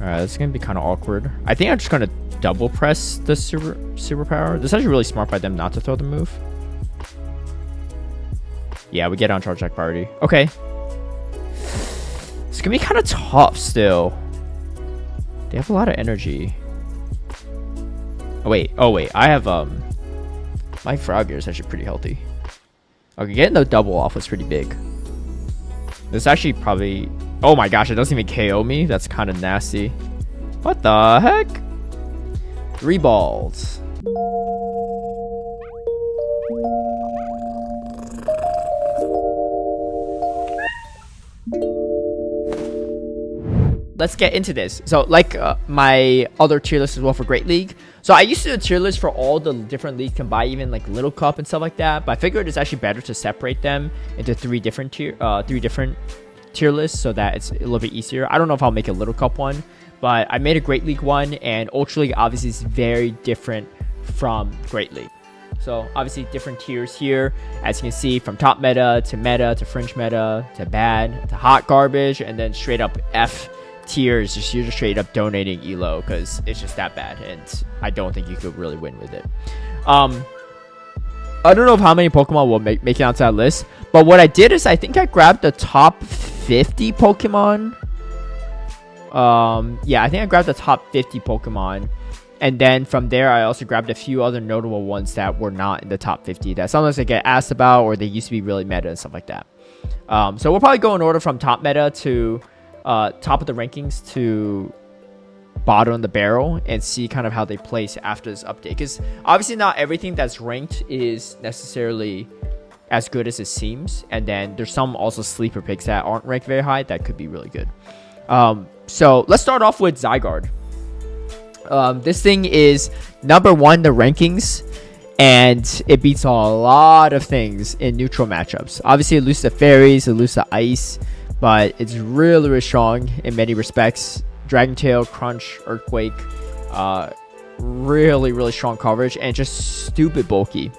Alright, this is gonna be kind of awkward. I think I'm just gonna double press the superpower. This is actually really smart by them not to throw the move. Yeah, we get on charge deck priority. Okay. It's gonna be kind of tough still. They have a lot of energy. Oh wait. I have my Frogger is actually pretty healthy. Okay, getting the double off was pretty big. This actually probably... Oh my gosh, it doesn't even KO me. That's kind of nasty. What the heck? 3 balls. Let's get into this. So like my other tier list as well for Great League. So I used to do a tier list for all the different leagues can buy, even like Little Cup and stuff like that. But I figured it's actually better to separate them into three different tier lists so that it's a little bit easier. I don't know if I'll make a Little Cup one, but I made a Great League one, and Ultra League obviously is very different from Great League. So obviously different tiers here, as you can see, from top meta to fringe meta to bad to hot garbage, and then straight up F tiers, just you're just straight up donating elo because it's just that bad, and I don't think you could really win with it. I don't know how many Pokemon will make it onto that list, but what I did is I think I grabbed the top 50 Pokemon. Yeah, I think I grabbed the top 50 Pokemon, and then from there I also grabbed a few other notable ones that were not in the top 50 that sometimes they get asked about, or they used to be really meta and stuff like that. So we'll probably go in order from top meta to top of the rankings to bottom of the barrel, and see kind of how they place after this update, because obviously not everything that's ranked is necessarily as good as it seems, and then there's some also sleeper picks that aren't ranked very high that could be really good. So let's start off with Zygarde. This thing is number 1 in the rankings, and it beats a lot of things in neutral matchups. Obviously it loses to fairies, it loses to ice, but it's really, really strong in many respects. Dragon Tail, Crunch, Earthquake, really, really strong coverage, and just stupid bulky.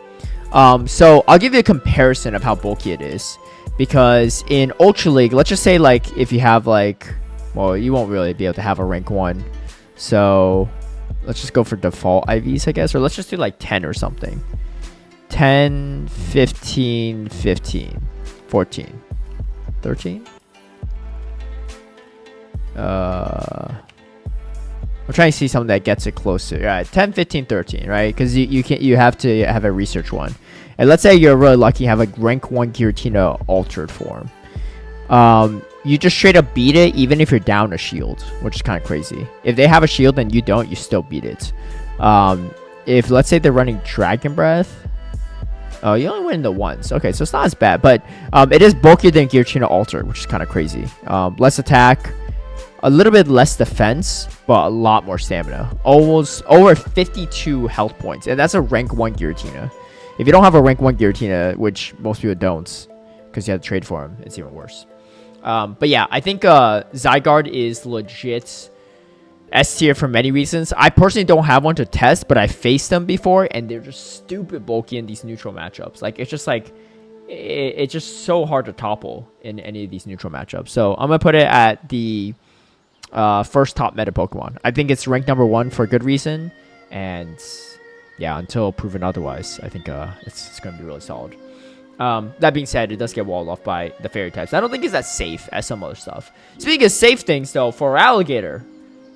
So I'll give you a comparison of how bulky it is, because in Ultra League, let's just say like if you have like, well, you won't really be able to have a rank 1, so let's just go for default IVs, I guess, or let's just do like 10 or something. 10, 15, 15, 14, 13. I'm trying to see something that gets it closer. Right, 10, 15, 13, right? Because you have to have a research one. And let's say you're really lucky and have a rank 1 Giratina altered form. You just straight up beat it even if you're down a shield, which is kind of crazy. If they have a shield and you don't, you still beat it. If let's say they're running Dragon Breath, oh, you only win the once. Okay, so it's not as bad, but it is bulkier than Giratina altered, which is kind of crazy. Less attack, a little bit less defense, but a lot more stamina. Almost over 52 health points, and that's a rank 1 Giratina. If you don't have a rank 1 Giratina, which most people don't, because you have to trade for him, it's even worse. But yeah, I think Zygarde is legit S tier for many reasons. I personally don't have one to test, but I faced them before, and they're just stupid bulky in these neutral matchups. Like, it's just like, it's just so hard to topple in any of these neutral matchups. So I'm gonna put it at the first top meta Pokemon. I think it's ranked number 1 for a good reason, and yeah, until proven otherwise, I think it's gonna be really solid. That being said, it does get walled off by the fairy types. I don't think it's as safe as some other stuff. Speaking of safe things though, for Alligator,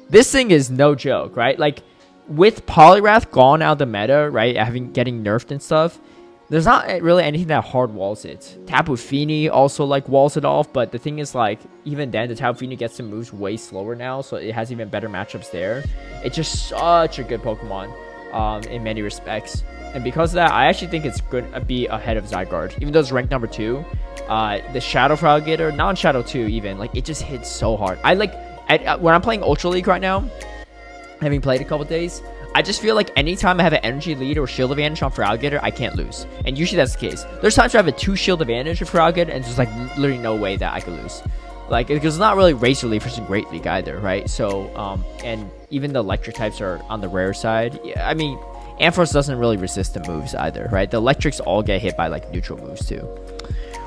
this thing is no joke, right? Like, with Poliwrath gone out of the meta, right, getting nerfed and stuff, there's not really anything that hard walls it. Tapu Fini also like walls it off, but the thing is, like, even then the Tapu Fini gets some moves way slower now, so it has even better matchups there. It's just such a good Pokemon in many respects, and because of that, I actually think it's going to be ahead of Zygarde, even though it's ranked number 2. The Shadow for Alligator, non-Shadow 2 even, like, it just hits so hard. I like when I'm playing Ultra League right now, having played a couple days, I just feel like anytime I have an energy lead or shield advantage on for Alligator, I can't lose. And usually that's the case. There's times where I have a 2 shield advantage for Alligator, and there's like literally no way that I could lose. Like, because it's not really Razor Leaf versus Great League either, right? So, and even the electric types are on the rare side. Yeah, I mean, Ampharos doesn't really resist the moves either, right? The electrics all get hit by like neutral moves too.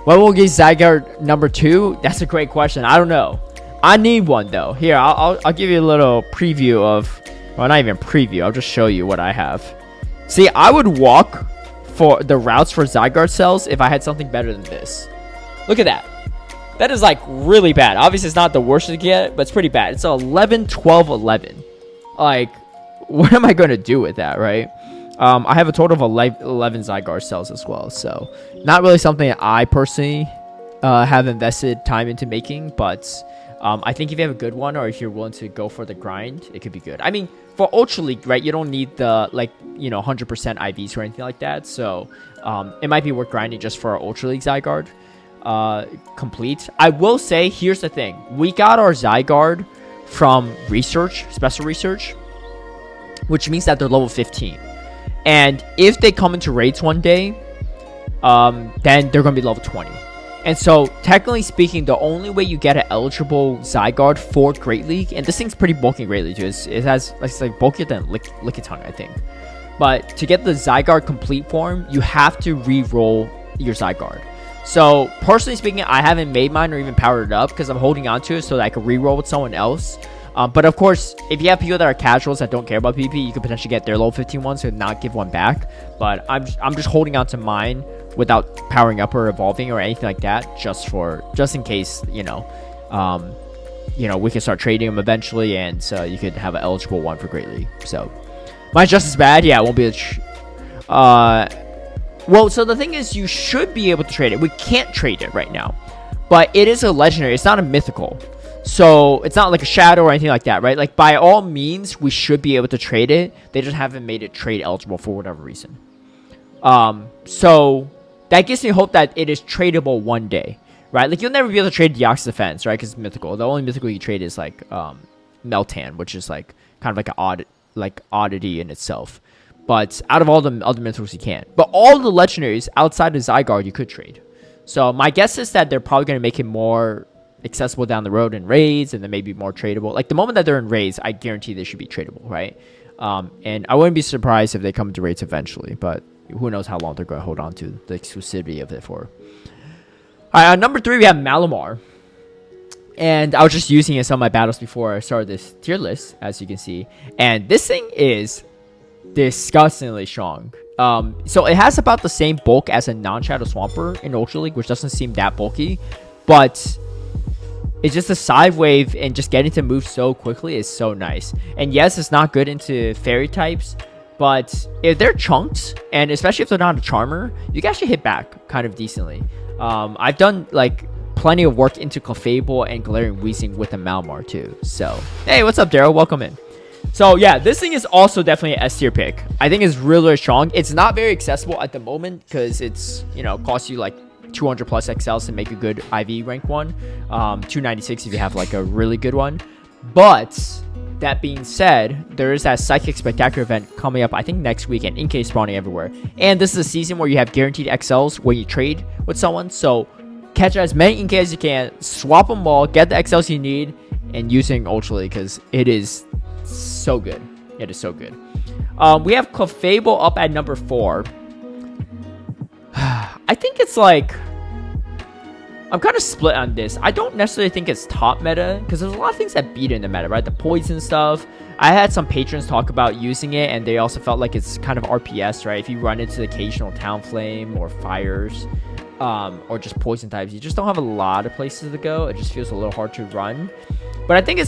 What will get Zygarde number 2? That's a great question. I don't know. I need one though. Here, I'll give you a little preview of, well, not even preview. I'll just show you what I have. See, I would walk for the routes for Zygarde cells if I had something better than this. Look at that. That is like really bad. Obviously, it's not the worst to get, but it's pretty bad. It's 11, 12, 11. Like, what am I going to do with that, right? I have a total of 11 Zygarde cells as well. So, not really something that I personally have invested time into making. But I think if you have a good one, or if you're willing to go for the grind, it could be good. I mean, for Ultra League, right, you don't need the, like, 100% IVs or anything like that. So, it might be worth grinding just for our Ultra League Zygarde. Complete. I will say, here's the thing. We got our Zygarde from research, special research, which means that they're level 15. And if they come into raids one day, then they're going to be level 20. And so, technically speaking, the only way you get an eligible Zygarde for Great League, and this thing's pretty bulky in Great League too, it's like bulkier than Lickitung, I think. But to get the Zygarde complete form, you have to re-roll your Zygarde. So, personally speaking, I haven't made mine or even powered it up because I'm holding on to it so that I can re-roll with someone else. But of course, if you have people that are casuals that don't care about PvP, you could potentially get their level 15 ones and not give one back. But I'm just holding on to mine without powering up or evolving or anything like that, just in case, we can start trading them eventually, and so you could have an eligible one for Great League. So, mine's just as bad. Yeah, it won't be well, so the thing is, you should be able to trade it. We can't trade it right now, but it is a legendary. It's not a mythical. So it's not like a shadow or anything like that, right? Like, by all means, we should be able to trade it. They just haven't made it trade eligible for whatever reason. So that gives me hope that it is tradable one day, right? Like, you'll never be able to trade Deoxys Defense, right? Because it's mythical. The only mythical you trade is like Meltan, which is like kind of like an oddity in itself. But out of all the other mythicals, you can't. But all the legendaries outside of Zygarde, you could trade. So my guess is that they're probably going to make it more accessible down the road in raids, and then maybe more tradable. Like, the moment that they're in raids, I guarantee they should be tradable, right? And I wouldn't be surprised if they come to raids eventually, but who knows how long they're going to hold on to the exclusivity of it for. All right, number 3, we have Malamar. And I was just using it in some of my battles before I started this tier list, as you can see. And this thing is disgustingly strong. So it has about the same bulk as a non-Shadow Swampert in Ultra League, which doesn't seem that bulky, but it's just a side wave, and just getting to move so quickly is so nice. And yes, it's not good into fairy types, but if they're chunked, and especially if they're not a charmer, you can actually hit back kind of decently. I've done like plenty of work into Clefable and Galarian Weezing with the Malamar too. So hey, what's up, Daryl? Welcome in. So yeah, this thing is also definitely an S tier pick. I think it's really, really strong. It's not very accessible at the moment because it's, costs you like 200 plus XLs to make a good IV rank one. 296 if you have like a really good one. But that being said, there is that Psychic Spectacular event coming up, I think next week, and Inkay spawning everywhere. And this is a season where you have guaranteed XLs when you trade with someone. So catch as many Inkay as you can, swap them all, get the XLs you need, and using Ultra League because it is so good. It is so good. We have Clefable up at number 4. I think it's like, I'm kind of split on this. I don't necessarily think it's top meta because there's a lot of things that beat it in the meta, right? The poison stuff. I had some patrons talk about using it, and they also felt like it's kind of RPS, right? If you run into the occasional Talonflame or fires, or just poison types, you just don't have a lot of places to go. It just feels a little hard to run. But I think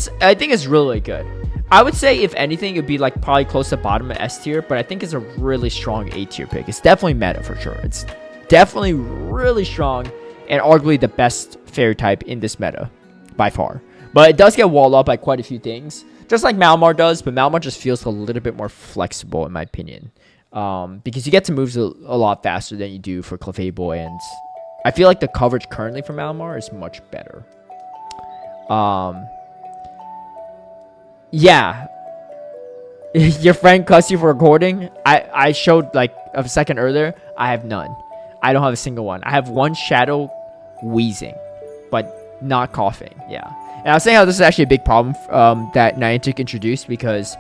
it's really good. I would say, if anything, it would be like probably close to bottom of S tier, but I think it's a really strong A tier pick. It's definitely meta for sure. It's definitely really strong and arguably the best fairy type in this meta by far. But it does get walled up by quite a few things, just like Malamar does, but Malamar just feels a little bit more flexible in my opinion, because you get to move a lot faster than you do for Clefable, and I feel like the coverage currently for Malamar is much better. Yeah. Your friend cussed you for recording? I showed like a second earlier. I have none. I don't have a single one. I have one Shadow wheezing, but not coughing. Yeah. And I was saying how this is actually a big problem that Niantic introduced, because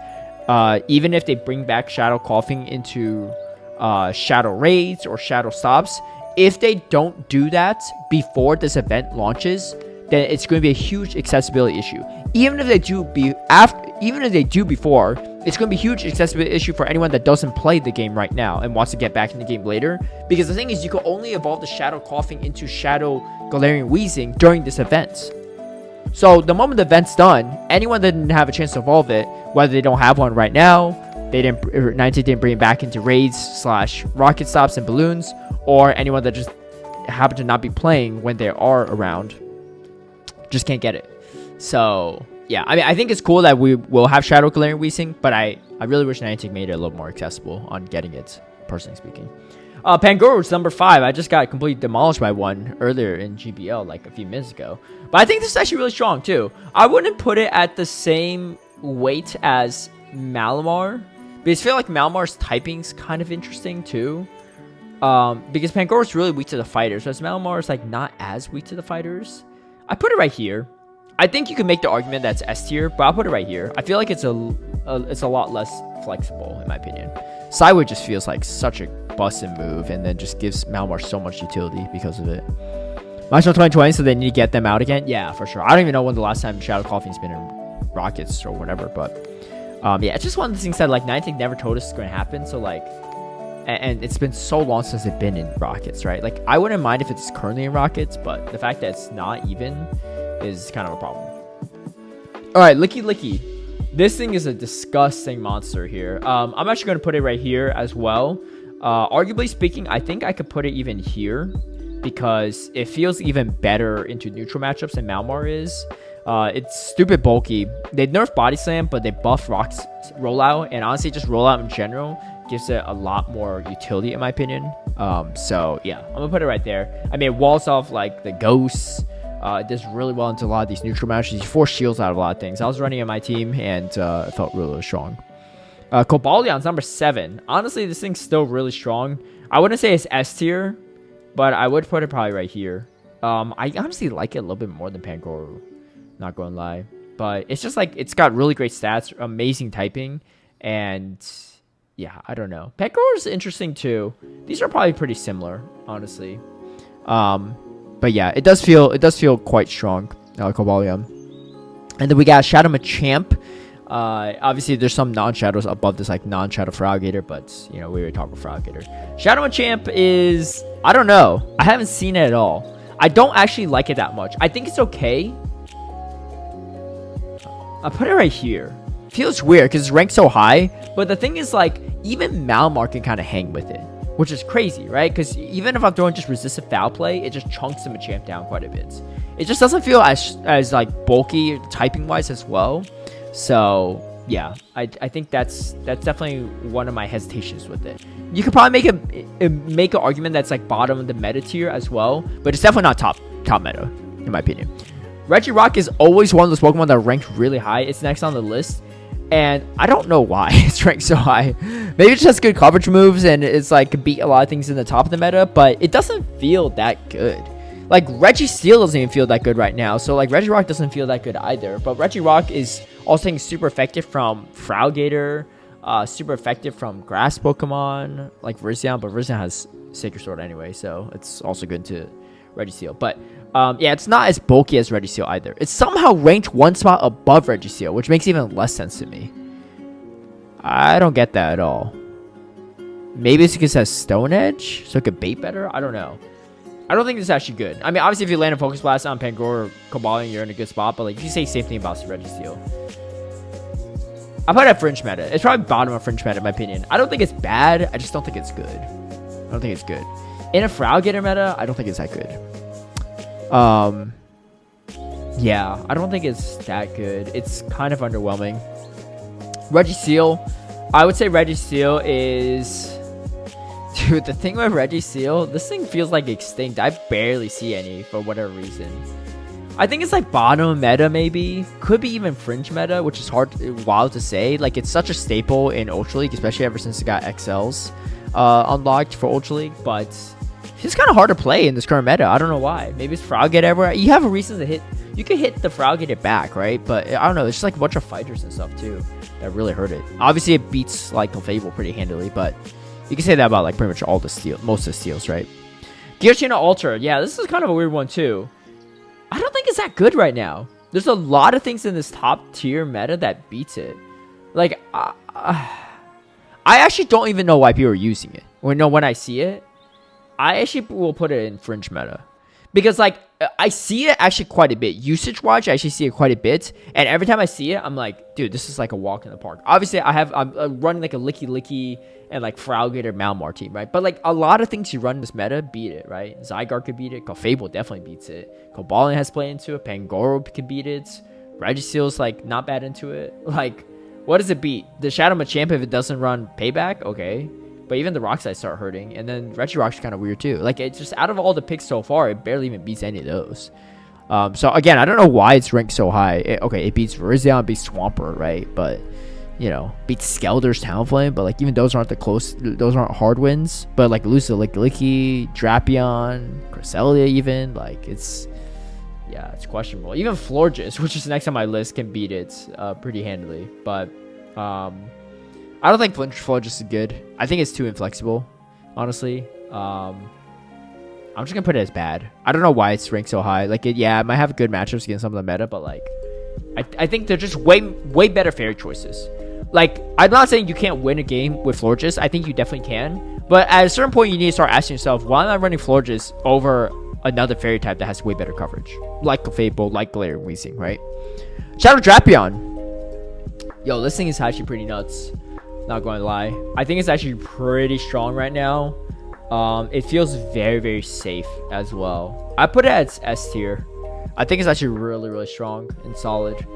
even if they bring back Shadow coughing into Shadow raids or Shadow stops, if they don't do that before this event launches, then it's going to be a huge accessibility issue. Even if they do before, it's going to be a huge accessibility issue for anyone that doesn't play the game right now and wants to get back in the game later. Because the thing is, you can only evolve the Shadow Coughing into Shadow Galarian Wheezing during this event. So the moment the event's done, anyone that didn't have a chance to evolve it, whether they don't have one right now, Niantic didn't bring it back into raids / rocket stops and balloons, or anyone that just happen to not be playing when they are around, just can't get it. So yeah, I mean, I think it's cool that we will have Shadow Galarian Weezing, but I really wish Niantic made it a little more accessible on getting it, personally speaking. Pangoru's number 5. I just got completely demolished by one earlier in GBL like a few minutes ago. But I think this is actually really strong too. I wouldn't put it at the same weight as Malamar, because I feel like Malamar's typing's kind of interesting too. Because Pangoru's really weak to the fighters, whereas Malamar is like not as weak to the fighters. I put it right here. I think you can make the argument that's S tier, but I'll put it right here. I feel like it's a lot less flexible in my opinion. Sideway just feels like such a busted move, and then just gives Malamar so much utility because of it. National 2020, so they need to get them out again. Yeah, for sure. I don't even know when the last time Shadow Coughing's been in Rockets or whatever, but yeah, it's just one of the things that like Niantic never told us it's going to happen. So like, and it's been so long since it's been in Rockets, right? Like, I wouldn't mind if it's currently in Rockets, but the fact that it's not even is kind of a problem. All right, Licky. This thing is a disgusting monster here. I'm actually going to put it right here as well. Arguably speaking, I think I could put it even here because it feels even better into neutral matchups than Malamar is. It's stupid bulky. They nerfed Body Slam, but they buffed Rock's rollout, and honestly, just rollout in general gives it a lot more utility in my opinion. So yeah, I'm gonna put it right there. I mean, it walls off like the ghosts. It does really well into a lot of these neutral matches. You force shields out of a lot of things. I was running on my team, and it felt really strong. Cobalion's number 7. Honestly, this thing's still really strong. I wouldn't say it's S tier, but I would put it probably right here. I honestly like it a little bit more than Pangoru, not gonna lie. But it's just like, it's got really great stats, amazing typing, and yeah, I don't know. Pangoru's interesting too. These are probably pretty similar, honestly. But yeah, it does feel quite strong, Cobalion. And then we got Shadow Machamp. Obviously there's some non-shadows above this, like non-shadow Froggator, but you know, we were talking Froggator. Shadow Machamp is, I don't know, I haven't seen it at all. I don't actually like it that much. I think it's okay. I'll put it right here. Feels weird because it's ranked so high, but the thing is, like, even Malamar can kind of hang with it, which is crazy, right? Because even if I'm throwing just resistive foul play, it just chunks the Machamp down quite a bit. It just doesn't feel as like bulky typing wise as well. So yeah, I think that's definitely one of my hesitations with it. You could probably make an argument that's like bottom of the meta tier as well, but it's definitely not top meta in my opinion. Regirock is always one of those Pokemon that are ranked really high. It's next on the list, and I don't know why it's ranked so high. Maybe it just has good coverage moves and it's like can beat a lot of things in the top of the meta, but it doesn't feel that good. Like Registeel doesn't even feel that good right now, so like Regirock doesn't feel that good either. But Regirock is also saying super effective from Froggator, super effective from Grass Pokemon like Virizion, but Virizion has Sacred Sword anyway, so it's also good to Registeel. But yeah, it's not as bulky as Registeel either. It's somehow ranked one spot above Registeel, which makes even less sense to me. I don't get that at all. Maybe it's because it has Stone Edge, so it could bait better? I don't know. I don't think this is actually good. I mean, obviously, if you land a Focus Blast on Pangoru or Cobalion, you're in a good spot. But like, if you say safe thing about Registeel, I put it at Fringe Meta. It's probably bottom of Fringe Meta, in my opinion. I don't think it's bad. I just don't think it's good. I don't think it's good. In a Froggator meta, I don't think it's that good. Yeah, I don't think it's that good. It's kind of underwhelming. Registeel, I would say Registeel is... Dude, the thing with Registeel, this thing feels like extinct. I barely see any for whatever reason. I think it's like bottom meta maybe. Could be even fringe meta, which is wild to say. Like, it's such a staple in Ultra League, especially ever since it got XLs unlocked for Ultra League. But it's kind of hard to play in this current meta. I don't know why. Maybe it's Froggator everywhere. You have a reason to hit. You can hit the Froggator back, right? But I don't know. It's just like a bunch of fighters and stuff too that really hurt it. Obviously, it beats like Clefable pretty handily, but you can say that about like pretty much all the most of the steals, right? Giratina Ultra. Yeah, this is kind of a weird one too. I don't think it's that good right now. There's a lot of things in this top tier meta that beats it. Like, I actually don't even know why people are using it. When I see it, I actually will put it in fringe meta. Because, like, I see it actually quite a bit. Usage-wise, I actually see it quite a bit. And every time I see it, I'm like, dude, this is like a walk in the park. Obviously, I'm running like a Licky and like Fralgator Malmar team, right? But like a lot of things you run in this meta beat it, right? Zygarde could beat it. Clefable definitely beats it. Cobalion has play into it. Pangoro can beat it. Regiseal's like not bad into it. Like, what does it beat? The Shadow Machamp if it doesn't run Payback? Okay. But even the Rock Slide start hurting. And then Regirock's kind of weird too. Like, it's just out of all the picks so far, it barely even beats any of those. So again, I don't know why it's ranked so high. It beats Virizion, beats Swampert, right? But, you know, beats Skeldor's Talonflame. But like, even those aren't those aren't hard wins. But like, lose to Licky, Drapion, Cresselia even. Like, it's questionable. Even Florges, which is next on my list, can beat it pretty handily. But I don't think Florges is good. I think it's too inflexible, honestly. I'm just gonna put it as bad. I don't know why it's ranked so high. Like, it might have good matchups against some of the meta, but like, I think they're just way better fairy choices. Like, I'm not saying you can't win a game with Florges. I think you definitely can. But at a certain point, you need to start asking yourself, why am I running Florges over another fairy type that has way better coverage? Like Clefable, like Galarian Weezing, right? Shadow Drapion. Yo, this thing is actually pretty nuts. Not going to lie. I think it's actually pretty strong right now. It feels very, very safe as well. I put it as S tier. I think it's actually really, really strong and solid.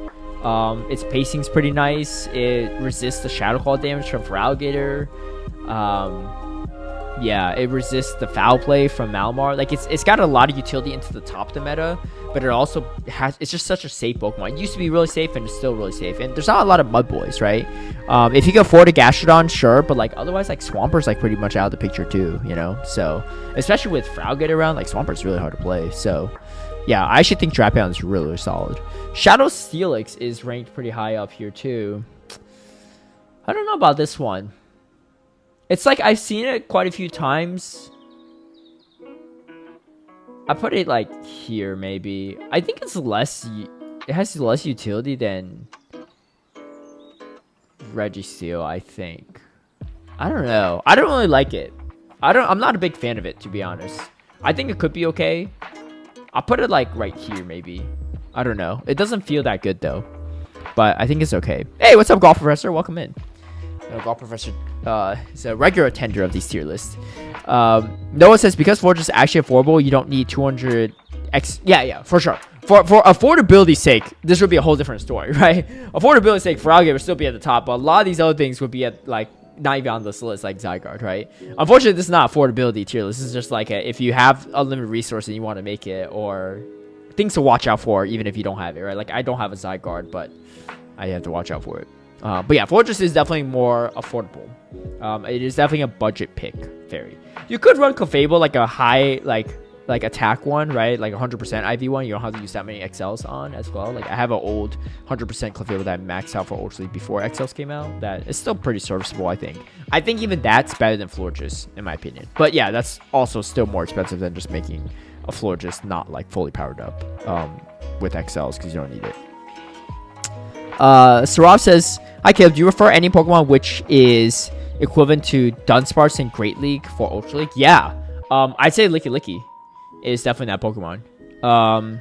Its pacing's pretty nice. It resists the Shadow Claw damage from Feraligatr. It resists the foul play from Malmar. Like, it's got a lot of utility into the top of the meta, but it also it's just such a safe Pokemon. It used to be really safe and it's still really safe. And there's not a lot of Mud Boys, right? If you can afford a Gastrodon, sure, but like otherwise, like Swampert's like pretty much out of the picture too, you know? So especially with Fralgator around, like Swampert's really hard to play. So yeah, I actually think Drapion is really, really solid. Shadow Steelix is ranked pretty high up here too. I don't know about this one. It's like I've seen it quite a few times. I put it like here maybe. I think it's less. It has less utility than Registeel, I think. I don't know. I don't really like it. I'm not a big fan of it, to be honest. I think it could be okay. I'll put it like right here maybe. I don't know. It doesn't feel that good though. But I think it's okay. Hey, what's up, Golf Professor? Welcome in. Golf Professor is a regular attender of these tier lists. Noah says, because Forge is actually affordable, you don't need 200 X. Yeah, for sure. For affordability's sake, this would be a whole different story, right? Affordability's sake, Froggy would still be at the top, but a lot of these other things would be at like not even on this list, like Zygarde, right? Unfortunately, this is not affordability tier list. This is just like if you have a limited resource and you want to make it, or things to watch out for, even if you don't have it, right? Like, I don't have a Zygarde, but I have to watch out for it. But yeah, Fortress is definitely more affordable. It is definitely a budget pick, fairy. You could run Clefable like a high, like attack one, right? Like 100% IV one. You don't have to use that many XLs on as well. Like, I have an old 100% Clefable that I maxed out for Ultra League before XLs came out. That is still pretty serviceable, I think. I think even that's better than Florges, in my opinion. But yeah, that's also still more expensive than just making a Florges not like fully powered up with XLs, because you don't need it. Sarab says, hi Caleb, do you refer any Pokemon which is equivalent to Dunsparce in Great League for Ultra League? Yeah. I'd say Licky is definitely that Pokemon.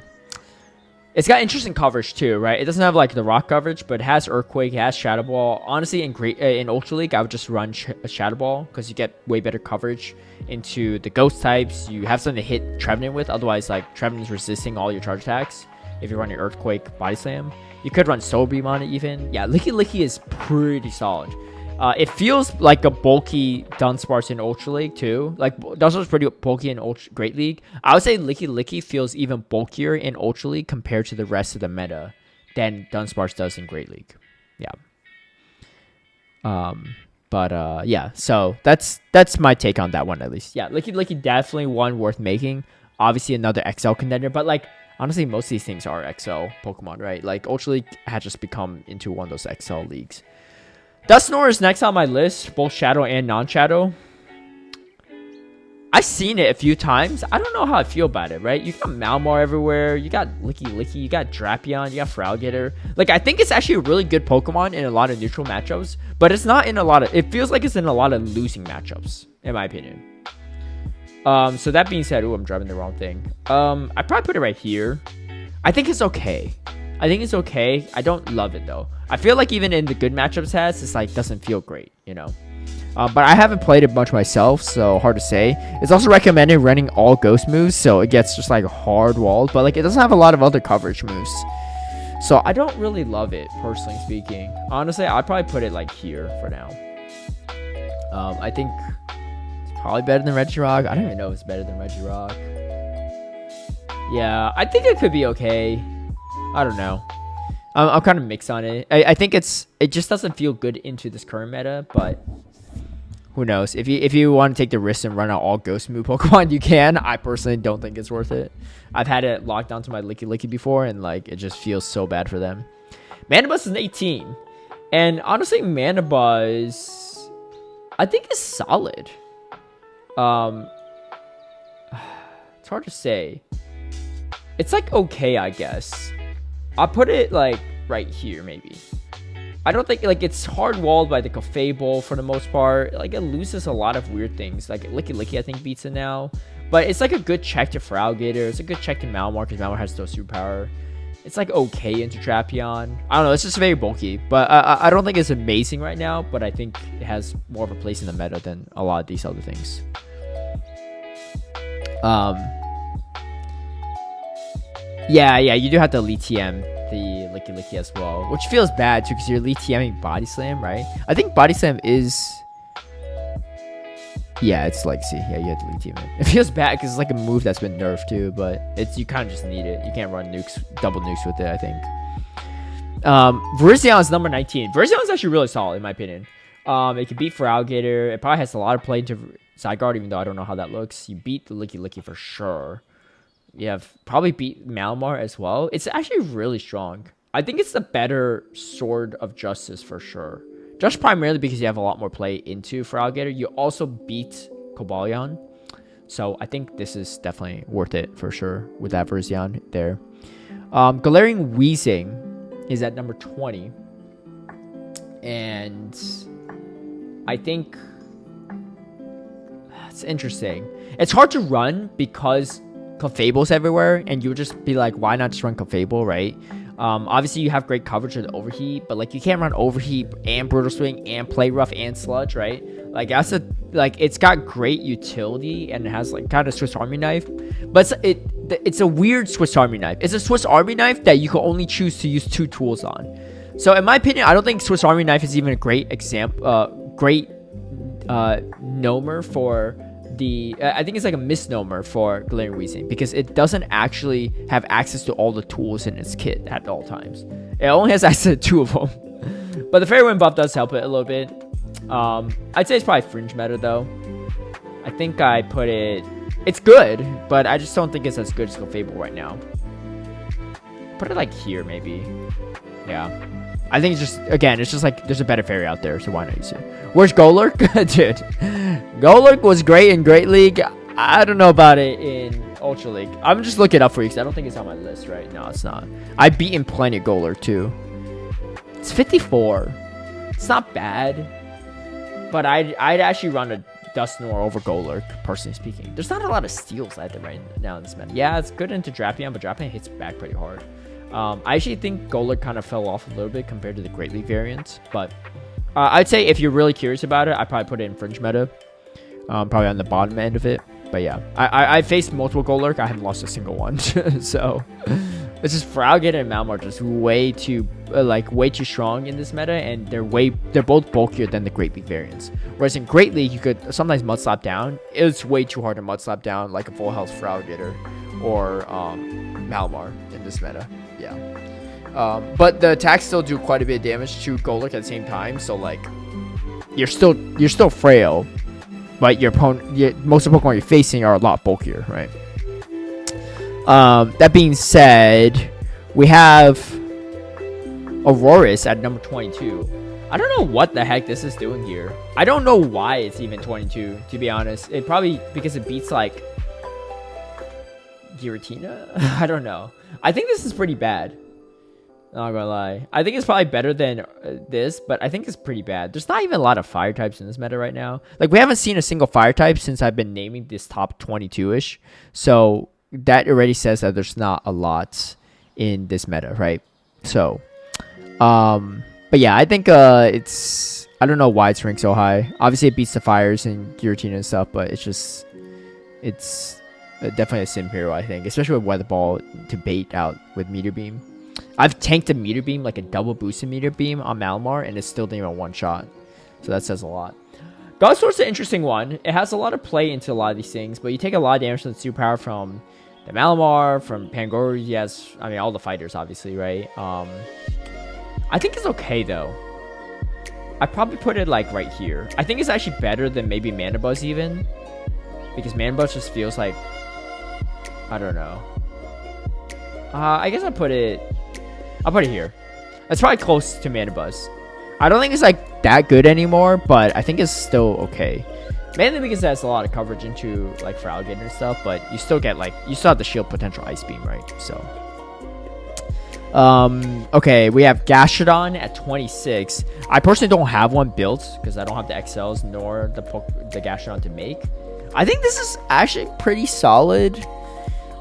It's got interesting coverage too, right? It doesn't have like the rock coverage, but it has Earthquake, it has Shadow Ball. Honestly, in Ultra League, I would just run Shadow Ball because you get way better coverage into the ghost types. You have something to hit Trevenant with. Otherwise, like, Trevenant's resisting all your charge attacks if you're running Earthquake, Body Slam. You could run Soul Beam on it even. Yeah, Licky is pretty solid. It feels like a bulky Dunsparce in Ultra League too. Like, Dunsparce is pretty bulky in Great League. I would say Licky feels even bulkier in Ultra League compared to the rest of the meta than Dunsparce does in Great League. Yeah. Yeah, so that's my take on that one, at least. Yeah, Licky definitely one worth making. Obviously another XL contender, but like, honestly, most of these things are XL Pokemon, right? Like, Ultra League had just become into one of those XL leagues. Dusknoir is next on my list, both Shadow and non-Shadow. I've seen it a few times. I don't know how I feel about it, right? You got Malmar everywhere. You got Licky, you got Drapion, you got Feraligatr. Like, I think it's actually a really good Pokemon in a lot of neutral matchups, but it's not in a lot of... It feels like it's in a lot of losing matchups, in my opinion. So that being said... Ooh, I'm driving the wrong thing. I probably put it right here. I think it's okay. I don't love it, though. I feel like even in the good matchups has, it's like, doesn't feel great, you know? But I haven't played it much myself, so hard to say. It's also recommended running all ghost moves, so it gets just like hard walled, but like it doesn't have a lot of other coverage moves. So I don't really love it, personally speaking. Honestly, I'd probably put it like here for now. I think it's probably better than Regirock. I don't even know if it's better than Regirock. Yeah, I think it could be okay. I don't know. I'm kind of mixed on it. I think it just doesn't feel good into this current meta, but who knows? If you want to take the risk and run out all ghost move Pokemon, you can. I personally don't think it's worth it. I've had it locked down to my Licky before, and like it just feels so bad for them. Manabuzz is an 18, and honestly, Manabuzz, I think is solid. It's hard to say. It's like okay, I guess. I'll put it like right here, maybe. I don't think like it's hard walled by the Clefable for the most part. Like it loses a lot of weird things. Like Licky I think beats it now, but it's like a good check to Feraligatr. It's a good check to Malmar because Malmar has no superpower. It's like okay into Drapion. I don't know. It's just very bulky, but I don't think it's amazing right now. But I think it has more of a place in the meta than a lot of these other things. Yeah, you do have to Elite TM the Licky as well, which feels bad too because you're Elite TMing Body Slam, right? I think Body Slam is... Yeah, it's Legacy. Yeah, you have to Elite TM it. It feels bad because it's like a move that's been nerfed too, but it's you kind of just need it. You can't run nukes, double nukes with it, I think. Virizion is number 19. Virizion is actually really solid in my opinion. It can beat Feraligatr. It probably has a lot of play into Zygarde, even though I don't know how that looks. You beat the Licky for sure. You have probably beat Malmar as well. It's actually really strong. I think it's the better Sword of Justice for sure. Just primarily because you have a lot more play into Feraligatr. You also beat Cobalion. So I think this is definitely worth it for sure with that Virizion there. Galarian Weezing is at number 20. And I think it's interesting. It's hard to run because Clefable's everywhere, and you would just be like, why not just run Clefable, right? Obviously, you have great coverage with Overheat, but like you can't run Overheat and Brutal Swing and Play Rough and Sludge, right? Like that's it's got great utility and it has like kind of Swiss Army knife, but it's a weird Swiss Army knife. It's a Swiss Army knife that you can only choose to use 2 tools on. So in my opinion, I don't think Swiss Army knife is even a great example, nomer for I think it's like a misnomer for Galarian Weezing because it doesn't actually have access to all the tools in its kit at all times. It only has access to 2 of them. But the Fairy Wind buff does help it a little bit. I'd say it's probably fringe meta though. I think I put it... It's good, but I just don't think it's as good as Clefable right now. Put it like here maybe. Yeah. I think it's just, again, it's just like there's a better fairy out there, so why not use it? Where's Golurk? Dude, Golurk was great in Great League. I don't know about it in Ultra League. I'm just looking it up for you because I don't think it's on my list right now. It's not. I've beaten plenty of Golurk too. It's 54. It's not bad, but I'd actually run a Dusknoir over Golurk, personally speaking. There's not a lot of steals either right now in this meta. Yeah, it's good into Drapion, but Drapion hits back pretty hard. I actually think Golurk kind of fell off a little bit compared to the Great League variants, but I'd say if you're really curious about it, I'd probably put it in fringe meta, probably on the bottom end of it. But yeah, I faced multiple Golurk. I haven't lost a single one, so it's just Feraligatr and Malmar just way too strong in this meta, and they're both bulkier than the Great League variants. Whereas in Great League, you could sometimes mud slap down. It's way too hard to mud slap down like a full health Feraligatr or Malmar in this meta. Yeah. But the attacks still do quite a bit of damage to Golurk at the same time, so like you're still frail, but your opponent, most of the Pokemon you're facing are a lot bulkier, right? That being said, we have Aurorus at number 22. I don't know what the heck this is doing here. I don't know why it's even 22, to be honest. It probably because it beats like Giratina. I don't know. I think this is pretty bad. Not gonna lie. I think it's probably better than this, but I think it's pretty bad. There's not even a lot of fire types in this meta right now. Like, we haven't seen a single fire type since I've been naming this top 22-ish. So that already says that there's not a lot in this meta, right? So, but yeah, I think it's... I don't know why it's ranked so high. Obviously, it beats the fires and Giratina and stuff, but it's just... It's definitely a sim hero, I think. Especially with Weather Ball to bait out with Meteor Beam. I've tanked a Meteor Beam, like a double boosted Meteor Beam on Malamar, and it still didn't even one shot. So that says a lot. God Sword's an interesting one. It has a lot of play into a lot of these things, but you take a lot of damage from the superpower from the Malamar, from Pangoro, yes. I mean, all the fighters, obviously, right? I think it's okay, though. I'd probably put it, like, right here. I think it's actually better than maybe Mana Buzz, even. Because Mana Buzz just feels like... I don't know. I guess I'll put it here. It's probably close to Mana Buzz. I don't think it's like that good anymore, but I think it's still okay. Mainly because it has a lot of coverage into like Feraligatr and stuff, but you still get like, you still have the shield potential Ice Beam, right? So okay, we have Gastrodon at 26. I personally don't have one built because I don't have the XLs nor the Gastrodon to make. I think this is actually pretty solid.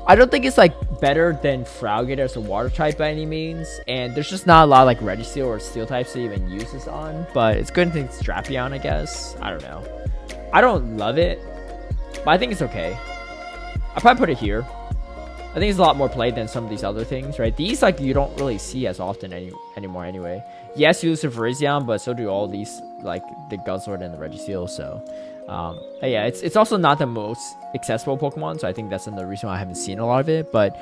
I don't think it's like better than Feraligatr as a water type by any means, and there's just not a lot of like Registeel or Steel types to even use this on, but it's good to think Drapion, I guess. I don't know. I don't love it, but I think it's okay. I'll probably put it here. I think it's a lot more play than some of these other things, right? These like you don't really see as often anymore anyway. Yes, you lose to Virizion, but so do all these like the Guzzlord and the Registeel, so... yeah, it's also not the most accessible Pokemon, so I think that's another reason why I haven't seen a lot of it. But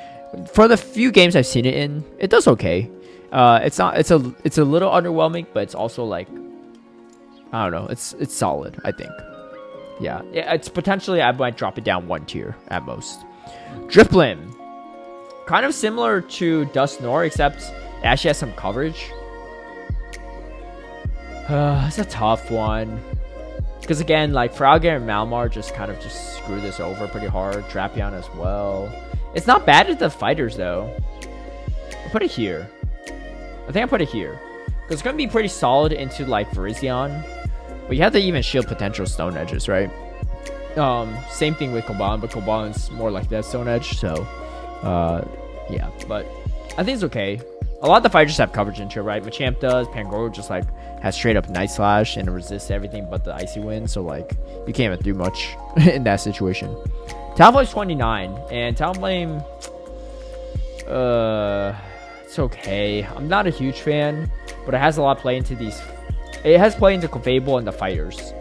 for the few games I've seen it in, it does okay. It's a little underwhelming, but it's also like, I don't know, it's solid, I think. Yeah, it's potentially, I might drop it down one tier at most. Driplim, kind of similar to Dusknoir, except it actually has some coverage. It's a tough one. Because again, like Feraligatr and Malamar just kind of just screw this over pretty hard. Drapion as well. It's not bad at the fighters though. I'll put it here. I think I put it here. Because it's going to be pretty solid into like Virizion. But you have to even shield potential Stone Edges, right? Same thing with Combine, but Combine's more like that Stone Edge. So, yeah. But I think it's okay. A lot of the fighters have coverage into it, right? Machamp does. Pangoro just like has straight up Night Slash and resists everything but the Icy Wind. So like you can't even do much in that situation. Talonflame's 29, and Talonflame, it's okay. I'm not a huge fan, but it has a lot of play into these. It has play into Clefable and the fighters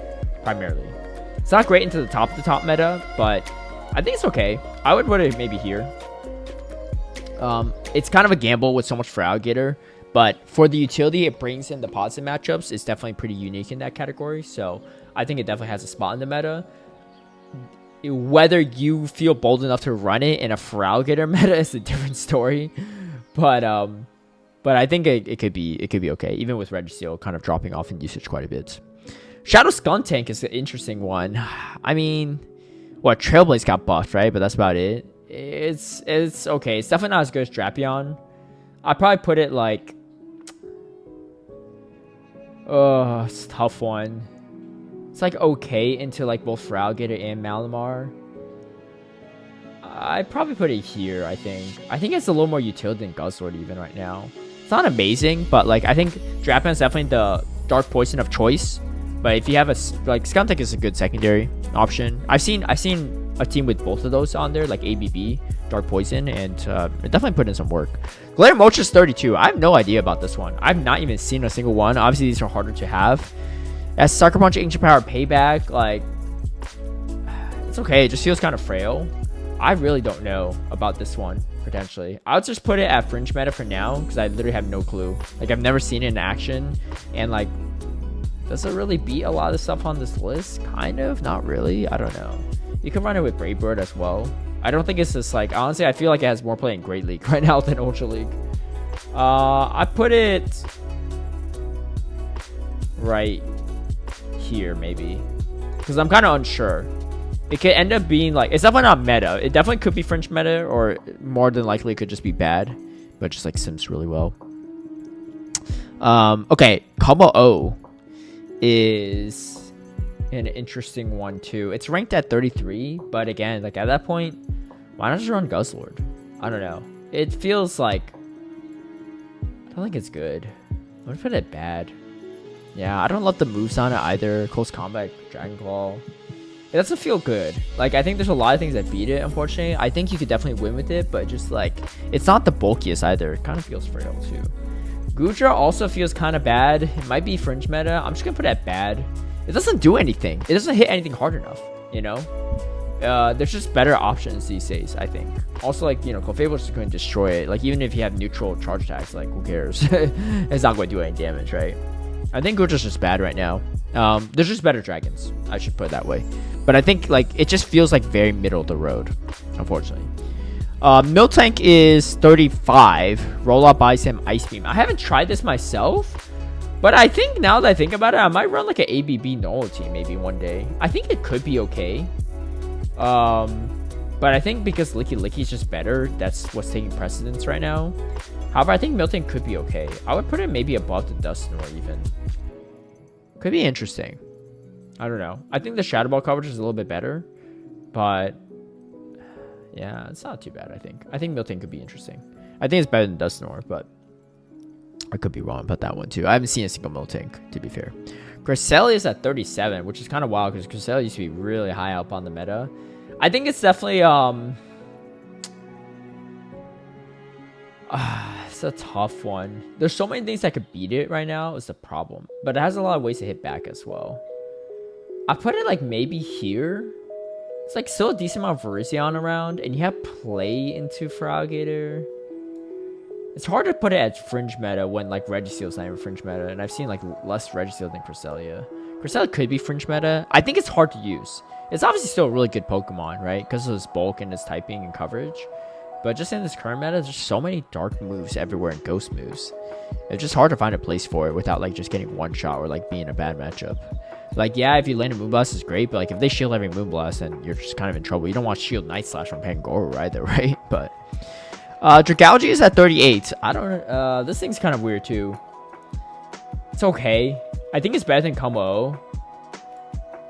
primarily. It's not great into the top meta, but I think it's okay. I would put it maybe here. It's kind of a gamble with so much Feraligatr, but for the utility it brings in the positive matchups, it's definitely pretty unique in that category. So I think it definitely has a spot in the meta. Whether you feel bold enough to run it in a Feraligatr meta is a different story, but I think it could be okay, even with Registeel kind of dropping off in usage quite a bit. Shadow Skuntank is an interesting one. I mean, what, Trailblaze got buffed, right? But that's about it. It's okay. It's definitely not as good as Drapion. I'd probably put it like... Oh, it's a tough one. It's like okay into like both Feraligatr and Malamar. I'd probably put it here, I think. I think it's a little more utility than Guzzlord even right now. It's not amazing, but like I think Drapion is definitely the Dark Poison of choice. But if you have a... Like, Skuntank is a good secondary option. I've seen a team with both of those on there, like ABB, Dark Poison, and it definitely put in some work. Glitter Moltres 32. I have no idea about this one. I've not even seen a single one. Obviously, these are harder to have. As Sucker Punch, Ancient Power, Payback, like... It's okay. It just feels kind of frail. I really don't know about this one, potentially. I'll just put it at Fringe Meta for now, because I literally have no clue. Like, I've never seen it in action, and like... Does it really beat a lot of stuff on this list? Kind of. Not really. I don't know. You can run it with Brave Bird as well. I don't think it's just like... Honestly, I feel like it has more play in Great League right now than Ultra League. I put it... right here, maybe. Because I'm kind of unsure. It could end up being like, it's definitely not meta. It definitely could be fringe meta, or more than likely it could just be bad, but just like sims really well. Okay, Combo O is an interesting one too. It's ranked at 33, but again, like at that point, why not just run Guzzlord? I don't know. It feels like, I don't think it's good. I'm gonna put it bad. Yeah, I don't love the moves on it either. Close combat, Dragon Claw. It doesn't feel good. Like, I think there's a lot of things that beat it, unfortunately. I think you could definitely win with it, but just like, it's not the bulkiest either. It kind of feels frail too. Gudra also feels kind of bad. It might be fringe meta. I'm just gonna put it at bad. It doesn't do anything. It doesn't hit anything hard enough, you know? There's just better options these days, I think. Also, like, you know, Clefable's just going to destroy it. Like, even if you have neutral charge attacks, like, who cares? It's not going to do any damage, right? I think Gudra's just bad right now. There's just better dragons. I should put it that way. But I think, like, it just feels like very middle of the road, unfortunately. Miltank is 35. Roll-Up buys him Ice Beam. I haven't tried this myself, but I think now that I think about it, I might run like an ABB normal team maybe one day. I think it could be okay. But I think because Licky Licky's just better, that's what's taking precedence right now. However, I think Miltank could be okay. I would put it maybe above the Dusknoir even. Could be interesting. I don't know. I think the Shadow Ball coverage is a little bit better, but yeah, it's not too bad, I think. I think Miltank could be interesting. I think it's better than Dusknoir, but I could be wrong about that one too. I haven't seen a single Miltank, to be fair. Cresselia is at 37, which is kind of wild because Cresselia used to be really high up on the meta. I think it's definitely it's a tough one. There's so many things that could beat it right now is the problem, but it has a lot of ways to hit back as well. I put it like maybe here. It's like still a decent amount of Virizion around, and you have play into Feraligatr. It's hard to put it at fringe meta when like Registeel's not even fringe meta, and I've seen like less Registeel than Cresselia. Cresselia could be fringe meta. I think it's hard to use. It's obviously still a really good Pokemon, right? Because of its bulk and its typing and coverage. But just in this current meta, there's so many dark moves everywhere and ghost moves. It's just hard to find a place for it without like just getting one shot or like being a bad matchup. Like, yeah, if you land a Moonblast, it's great, but like if they shield every Moonblast, then you're just kind of in trouble. You don't want to shield Night Slash from Pangoro either, right? But Dragalge is at 38. I don't this thing's kind of weird too. It's okay. I think it's better than Combo,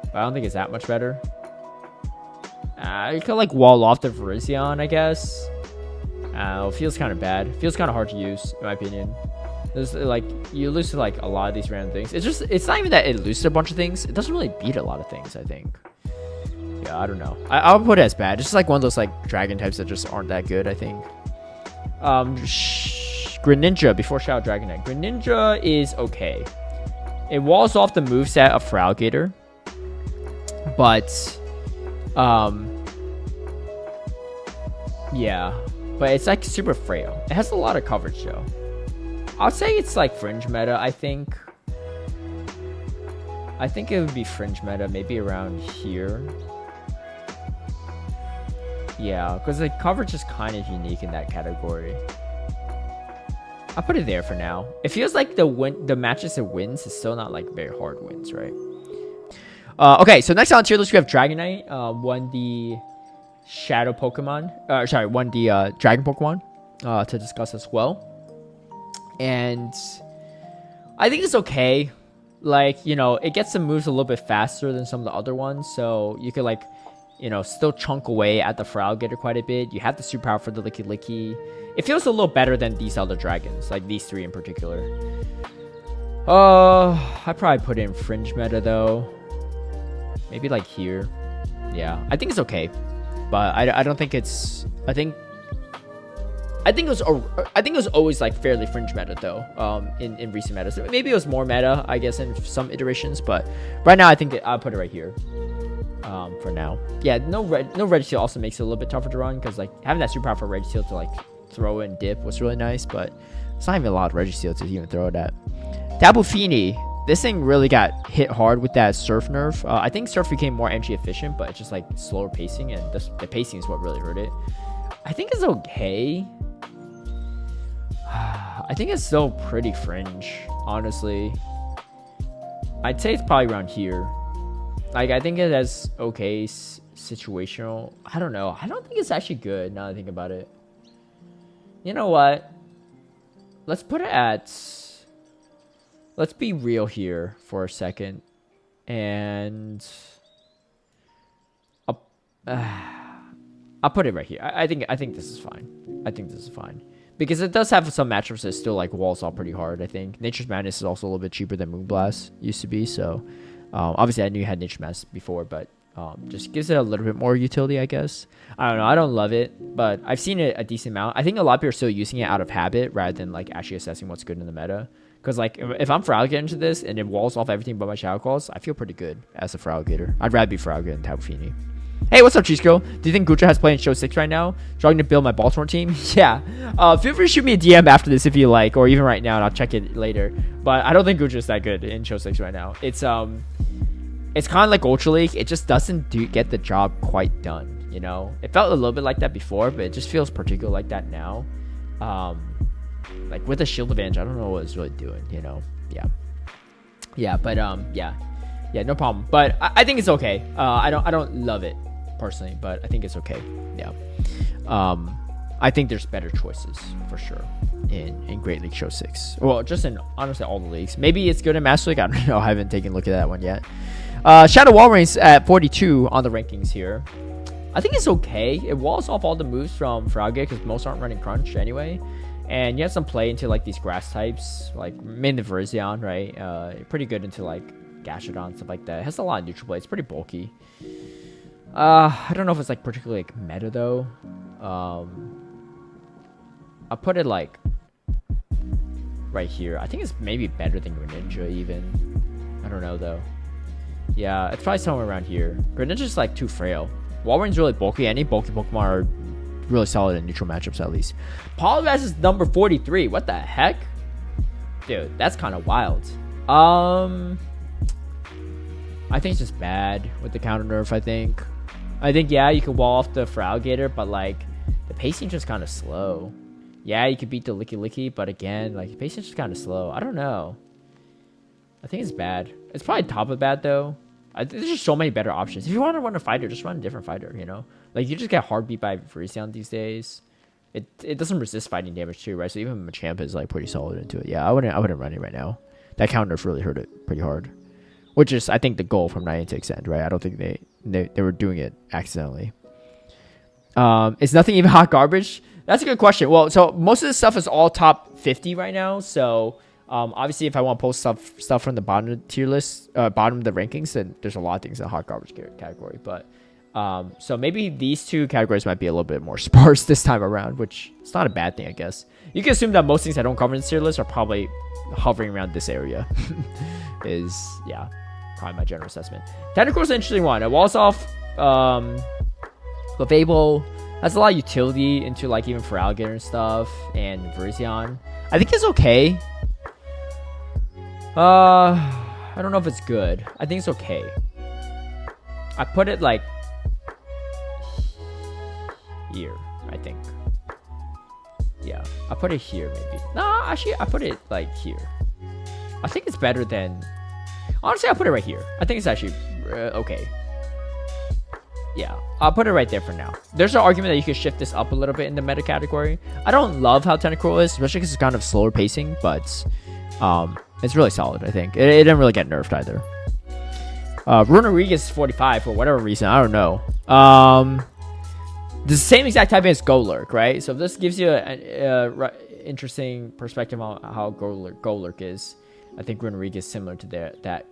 but I don't think it's that much better. You could like wall off the Virizion, I guess. It feels kind of bad. Feels kind of hard to use, in my opinion. There's like, you lose to like a lot of these random things. It's not even that it loses a bunch of things. It doesn't really beat a lot of things, I think. Yeah, I don't know. I'll put it as bad. It's just like one of those like dragon types that just aren't that good, I think. Greninja before Shadow Dragonite. Greninja is okay. It walls off the moveset of Feraligatr, but yeah, but it's like super frail. It has a lot of coverage though. I'll say it's like fringe meta. I think it would be fringe meta, maybe around here. Yeah, because the coverage is kind of unique in that category. I'll put it there for now. It feels like the matches it wins is still not like very hard wins, right? Okay, so next on tier list we have Dragonite. Won the Shadow Pokemon. Won the Dragon Pokemon to discuss as well. And I think it's okay. Like, you know, it gets some moves a little bit faster than some of the other ones. So you could like, you know, still chunk away at the Feraligatr quite a bit. You have the superpower for the Licky Licky. It feels a little better than these other dragons, like these three in particular. I'd probably put it in fringe meta though. Maybe like here. Yeah, I think it's okay, but I don't think it's. I think it was always like fairly fringe meta though. In recent meta, so maybe it was more meta, I guess, in some iterations. But right now, I think I'll put it right here. For now, yeah. No Registeel also makes it a little bit tougher to run because like having that superpower for Registeel to like throw and dip was really nice, but it's not even a lot of Registeel to even throw it at. Tapu Fini. This thing really got hit hard with that Surf nerf. I think Surf became more entry efficient, but it's just like slower pacing, and the pacing is what really hurt it. I think it's okay. I think it's still pretty fringe, honestly. I'd say it's probably around here. Like, I think it has okay situational. I don't know. I don't think it's actually good now that I think about it. You know what? Let's put it at... Let's be real here for a second. And... I'll put it right here. I think this is fine. I think this is fine. Because it does have some matchups that still like walls off pretty hard, I think. Nature's Madness is also a little bit cheaper than Moonblast used to be, so obviously I knew you had Nature's Madness before, but just gives it a little bit more utility, I guess. I don't know, I don't love it, but I've seen it a decent amount. I think a lot of people are still using it out of habit rather than like actually assessing what's good in the meta. Because like if I'm Feraligatr into this and it walls off everything but my Shadow Claws, I feel pretty good as a Feraligatr. I'd rather be Feraligatr than Tapu Fini. Hey, what's up, Cheese Girl? Do you think Gucha has play in Show 6 right now? Struggling to build my Baltimore team? Yeah. Feel free to shoot me a DM after this if you like, or even right now, and I'll check it later. But I don't think Gucha is that good in Show 6 right now. It's kind of like Ultra League. It just doesn't get the job quite done, you know? It felt a little bit like that before, but it just feels particularly like that now. Like with the shield advantage, I don't know what it's really doing, you know? Yeah, but yeah, no problem. But I think it's okay. I don't love it personally, but I think it's okay. Yeah. I think there's better choices for sure in Great League Show 6. Well, just in honestly all the leagues. Maybe it's good in Master League. I don't know. I haven't taken a look at that one yet. Shadow Walreins at 42 on the rankings here. I think it's okay. It walls off all the moves from Feraligatr because most aren't running Crunch anyway. And you have some play into like these grass types, like mainly Virizion, right? Pretty good into like Gashadon, stuff like that. It has a lot of neutral play. It's pretty bulky. I don't know if it's like particularly like meta though. I'll put it like right here. I think it's maybe better than Greninja even. I don't know though. Yeah, it's probably somewhere around here. Greninja's like too frail. Walreign's really bulky. Any bulky Pokemon are really solid in neutral matchups at least. Poliwrath is number 43. What the heck? Dude, that's kind of wild. I think it's just bad with the counter nerf, I think. Yeah, you can wall off the Feraligatr, but like the pacing just kind of slow. Yeah, you could beat the Licky Licky, but again, like the pacing's just kind of slow. I don't know. I think it's bad. It's probably top of bad though. There's just so many better options. If you want to run a fighter, just run a different fighter, you know? Like you just get hard beat by Virizion these days. It doesn't resist fighting damage too, right? So even Machamp is like pretty solid into it. Yeah, I wouldn't run it right now. That counter nerf really hurt it pretty hard. Which is, I think, the goal from Niantic's end, right? I don't think they were doing it accidentally. Is nothing even hot garbage? That's a good question. Well, so most of this stuff is all top 50 right now. So obviously, if I want to post stuff from the bottom of the tier list, bottom of the rankings, then there's a lot of things in the hot garbage category. But so maybe these two categories might be a little bit more sparse this time around, which is not a bad thing, I guess. You can assume that most things I don't cover in the tier list are probably hovering around this area. Yeah. Probably my general assessment. Tentacruel is an interesting one. It walls off Clefable. Has a lot of utility into like even Feraligatr and stuff. And Virizion. I think it's okay. I don't know if it's good. I think it's okay. I put it like here, I think. Yeah, I put it here maybe. Nah, actually I put it like here. I think it's better than... Honestly, I'll put it right here. I think it's actually okay. Yeah, I'll put it right there for now. There's an argument that you could shift this up a little bit in the meta category. I don't love how Tentacruel is, especially because it's kind of slower pacing, but it's really solid, I think. It didn't really get nerfed either. Runeriga is 45 for whatever reason. I don't know. The same exact type as Golurk, right? So this gives you an interesting perspective on how Golurk is. I think Runeriga is similar to that.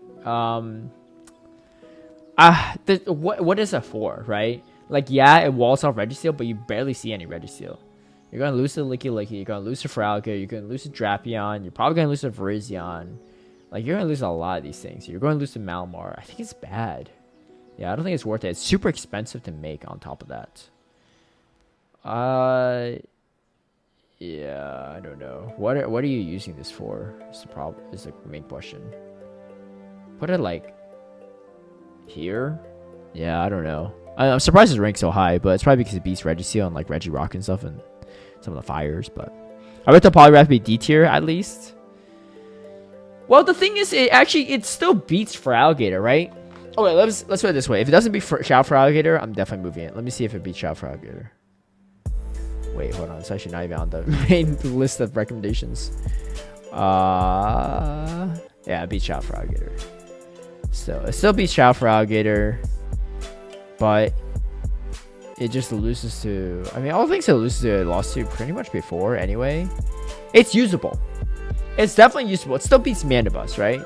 What is it for, right? Like, yeah, it walls off Registeel, but you barely see any Registeel. You're going to lose to Licky Licky, you're going to lose to Feraligatr, you're going to lose to Drapion, you're probably going to lose to Virizion. Like, you're going to lose a lot of these things. You're going to lose to Malamar. I think it's bad. Yeah, I don't think it's worth it. It's super expensive to make on top of that. Yeah, I don't know. What are you using this for? Is the problem? Is the main question. Put it like here. Yeah, I don't know. I'm surprised it's ranked so high, but it's probably because it beats Registeel and like Regirock and stuff and some of the fires. But I bet the Poliwrath be D tier at least. Well, the thing is, it still beats for alligator, right? Oh wait, let's put it this way. If it doesn't beat Shout for alligator, I'm definitely moving it. Let me see if it beats Shout for alligator. Wait, hold on. It's actually not even on the main list of recommendations. Yeah, it beats Shout for alligator. So it still beats Shout for alligator, but it just loses to. I mean, all things it loses to, it lost to pretty much before anyway. It's usable. It's definitely usable. It still beats Mandibus, right?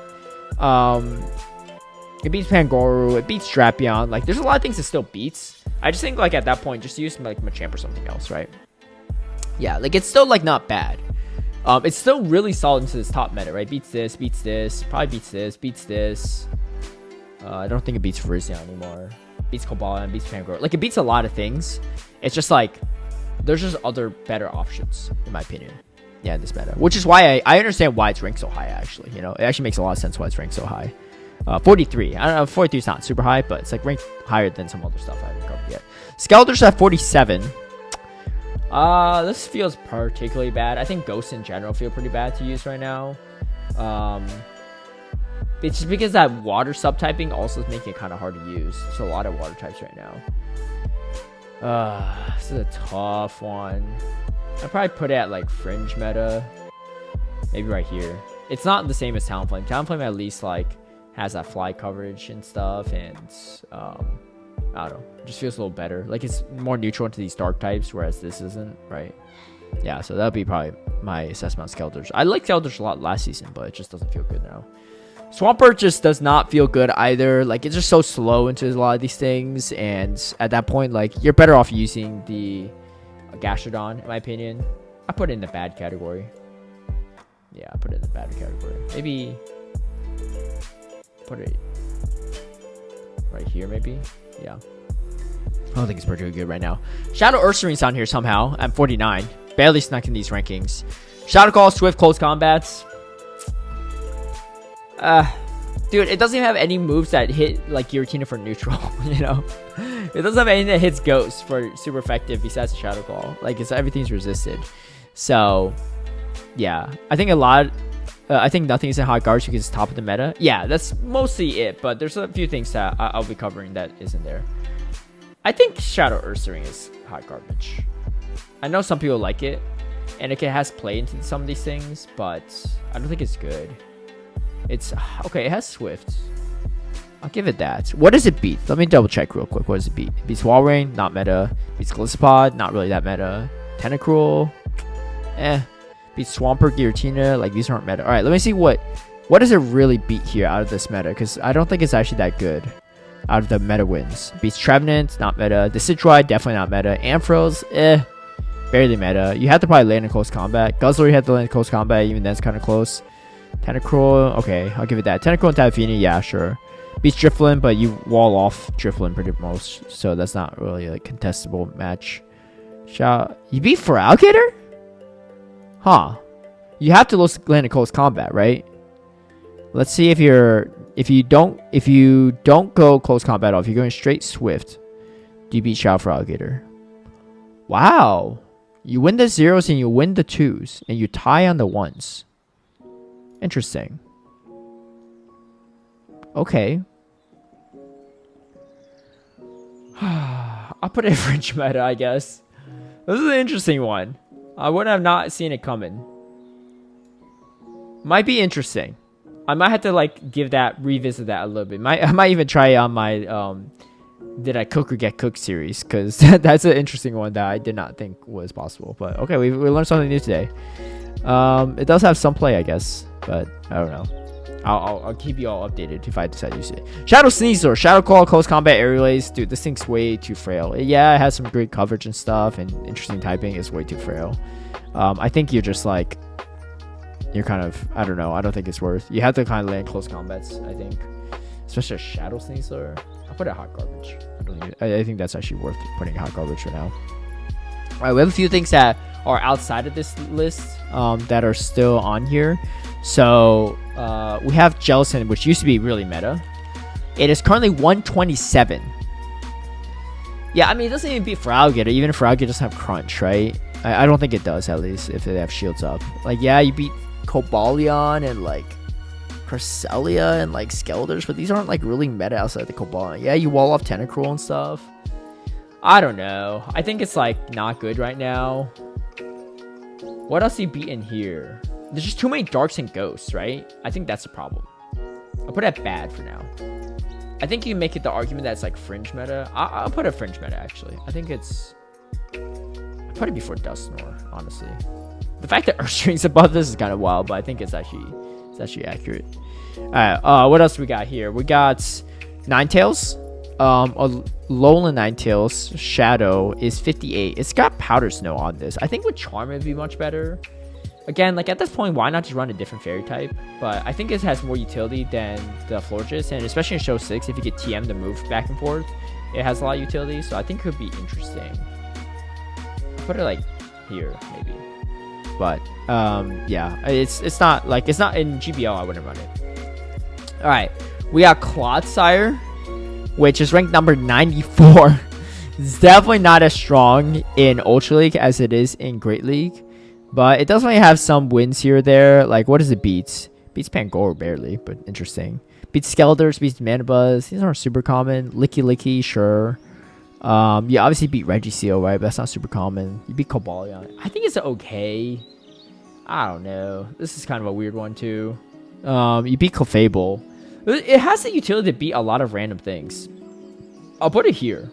It beats Pangoro. It beats Drapion. Like, there's a lot of things it still beats. I just think, like, at that point, just use, like, Machamp or something else, right? Yeah, like, it's still, like, not bad. It's still really solid into this top meta, right? Beats this, probably beats this. I don't think it beats Virizion anymore. Beats Cobalion, beats Pangoro. Like, it beats a lot of things. It's just, like, there's just other better options, in my opinion. Yeah, in this meta. Which is why I understand why it's ranked so high, actually. You know, it actually makes a lot of sense why it's ranked so high. 43. I don't know, 43 is not super high, but it's like ranked higher than some other stuff I haven't covered yet. Skelders at 47. This feels particularly bad. I think ghosts in general feel pretty bad to use right now. It's just because that water subtyping also is making it kind of hard to use. There's a lot of water types right now. This is a tough one. I'd probably put it at like fringe meta. Maybe right here. It's not the same as Talonflame. Talonflame at least like has that fly coverage and stuff, and I don't know, it just feels a little better. Like it's more neutral into these dark types, whereas this isn't, right? Yeah, so that'd be probably my assessment on Skelders. I liked Skelders a lot last season, but it just doesn't feel good now. Swampert just does not feel good either. Like it's just so slow into a lot of these things, and at that point, like you're better off using the Gastrodon, in my opinion. I put it in the bad category. Yeah, I put it in the bad category. Maybe put it right here, maybe. Yeah. I don't think it's particularly good right now. Shadow Ursarine's on here somehow at 49. Barely snuck in these rankings. Shadow Call, Swift, Close Combats. Dude, it doesn't even have any moves that hit like Giratina for neutral, you know? It doesn't have anything that hits Ghost for super effective besides the Shadow Call. Like, it's everything's resisted. So, yeah. I think I think nothing is in hot garbage because it's top of the meta. Yeah, that's mostly it. But there's a few things that I'll be covering that isn't there. I think Shadow Ursaring is hot garbage. I know some people like it, and it has play into some of these things, but I don't think it's good. It's okay. It has Swift. I'll give it that. What does it beat? Let me double check real quick. What does it beat? It beats Walrein, not meta. Beats Gliscopod, not really that meta. Tentacruel, beats Swampert, Giratina. Like these aren't meta. All right, let me see what does it really beat here out of this meta, because I don't think it's actually that good. Out of the meta wins, beats Trevenant, not meta. Decidueye, definitely not meta. Ampharos, barely meta. You have to probably land in close combat. Guzzler, you have to land in close combat. Even that's kind of close. Tentacruel, okay, I'll give it that. Tentacruel and Tappini, yeah, sure. Beats Drifloon, but you wall off Drifloon pretty much, so that's not really a contestable match. You beat Feraligatr? Huh. You have to land in close combat, right? Let's see if you don't go close combat off, you're going straight Swift. Do you beat Feraligatr? Wow. You win the zeros and you win the twos, and you tie on the ones. Interesting. Okay. I'll put it in fringe meta, I guess. This is an interesting one. I would have not seen it coming. Might be interesting. I might have to like revisit that a little bit. I might even try it on my Did I Cook or Get Cooked series, because that's an interesting one that I did not think was possible. But okay, we learned something new today. It does have some play, I guess, but I don't know. I'll keep you all updated if I decide to use it. Shadow Sneasel, Shadow Claw, Close Combat Aerials. Dude, this thing's way too frail. Yeah, it has some great coverage and stuff, and interesting typing. Is way too frail. I think you're just like, you're kind of, I don't know. I don't think it's worth. You have to kind of land close combats, I think. Especially a Shadow Sneasel. I'll put it hot garbage. I think that's actually worth putting hot garbage for now. All right, we have a few things that are outside of this list that are still on here. So we have Jellicent, which used to be really meta. It is currently 127. Yeah, I mean, it doesn't even beat Feraligatr, even if Feraligatr doesn't have Crunch, right? I don't think it does, at least, if they have shields up. Like, yeah, you beat Cobalion and, like, Cresselia and like Skelders, but these aren't like really meta outside the Cobalt. Yeah, you wall off Tentacruel and stuff. I don't know. I think it's like not good right now. What else do you beat in here? There's just too many Darks and Ghosts, right? I think that's the problem. I'll put it at bad for now. I think you can make it the argument that it's like fringe meta. I'll put a fringe meta actually. I think it's... I'll put it before Dusknoir, honestly. The fact that Earthstring's above this is kind of wild, but I think it's actually accurate. Alright, what else we got here? We got Ninetales. Alolan Ninetales Shadow is 58. It's got Powder Snow on this. I think with Charm it'd be much better. Again, like at this point, why not just run a different fairy type? But I think it has more utility than the Florges, and especially in Show 6, if you get TM to move back and forth, it has a lot of utility. So I think it could be interesting. I'll put it like here, maybe. But yeah, it's not in GBL. I wouldn't run it. All right, we got Clodsire, which is ranked number 94. It's definitely not as strong in Ultra League as it is in Great League, but it definitely have some wins here or there. Like, what does it beat? Beats Pangoro barely, but interesting. Beats Skelders, beats Manabuzz. These aren't super common. Licky, sure. You obviously beat Registeel, right? But that's not super common. You beat Cobalion. I think it's okay. I don't know. This is kind of a weird one too. You beat Clefable. It has the utility to beat a lot of random things. I'll put it here.